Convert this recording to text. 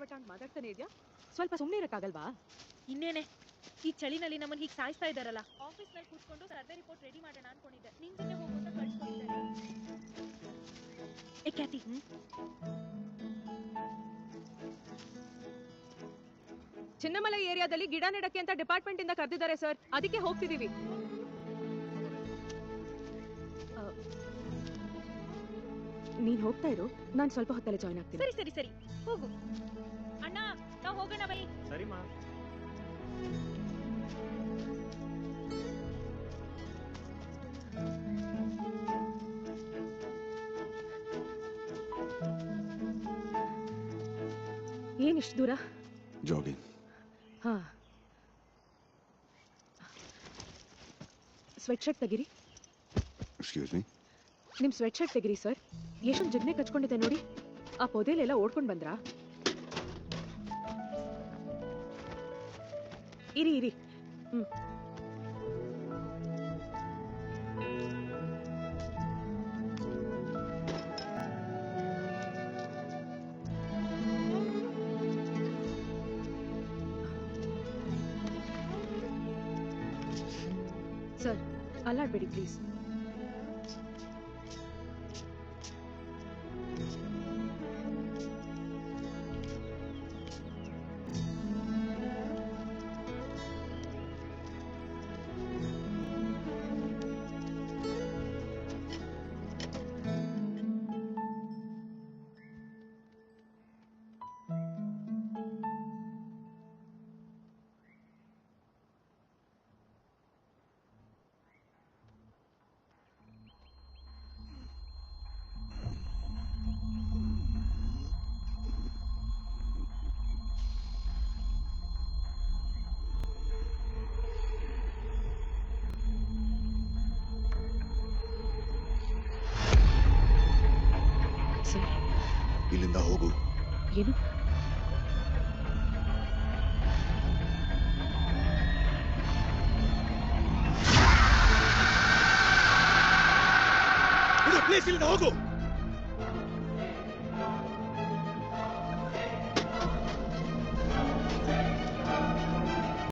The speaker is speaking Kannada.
ವಟ ಅಂತ ಮಾತಾಡ್ತಾನೆ ಇದೆಯಾ? ಸ್ವಲ್ಪ ಸುಮ್ಮನೆ ಇರಕ್ಕಾಗಲ್ವಾ? ಇನ್ನೇನೆ ಈ ಚಳಿನಲ್ಲಿ ನಮ್ಮನ್ನ ಹೀಗೆ ಸಾಯಿಸ್ತಾ ಇದ್ದಾರಲ್ಲ. ಆಫೀಸ್ ನಲ್ಲಿ ಕೂತ್ಕೊಂಡು ಸರ್ವೆ ರಿಪೋರ್ಟ್ ರೆಡಿ ಮಾಡೋಣ ಅನ್ಕೊಂಡಿದ್ದೆ. ನಿನ್ ಜೊತೆ ಹೋಗು ಅಂತ ಕಳ್ಸ್ಕೊಟ್ಟಿದ್ದಾರೆ. ಏ ಕ್ಯಾತಿ, ಚಿನ್ನಮಲೈ ಏರಿಯಾದಲ್ಲಿ ಗಿಡ ನೆಡಕ್ಕೆ ಅಂತ ಡಿಪಾರ್ಟ್ಮೆಂಟ್ ಇಂದ ಕರೆದಿದ್ದಾರೆ ಸರ್, ಅದಕ್ಕೆ ಹೋಗ್ತಿದೀವಿ. ನೀನ್ ಹೋಗ್ತಾ ಇರು, ನಾನು ಸ್ವಲ್ಪ ಹೊತ್ತಲ್ಲೇ ಜಾಯ್ನ್ ಆಗ್ತೀನಿ. ಸರಿ ಸರಿ ಸರಿ ಹೋಗು ಅಣ್ಣ, ನಾವು ಹೋಗೋಣ ಬೈ. ಸರಿಮಾ. ಏನಿಷ್ಟು ದೂರ? ಜಾಗಿಂಗ್. ಹಾ, ಸ್ವೆಟ್ ಶರ್ಟ್ ತೆಗಿರಿ. Excuse me. ನಿಮ್ ಸ್ವೆಟ್ ಶರ್ಟ್ ತೆಗಿರಿ ಸರ್. ಎಷ್ಟೊಂದು ಜಗ್ನೆ ಕಚ್ಕೊಂಡಿದೆ ನೋಡಿ. ಆ ಪೊದೆಲೆಲ್ಲ ಓಡ್ಕೊಂಡು ಬಂದ್ರಾ? ಇರಿ ಇರಿ. ಸರ್, ಅಲ್ಲಾಡ್ಬೇಡಿ ಪ್ಲೀಸ್. ಇಲ್ಲಿಂದ ಹೋಗು. ಏನು? ಪ್ಲೀಸ್ ಇಲ್ಲಿಂದ ಹೋಗು.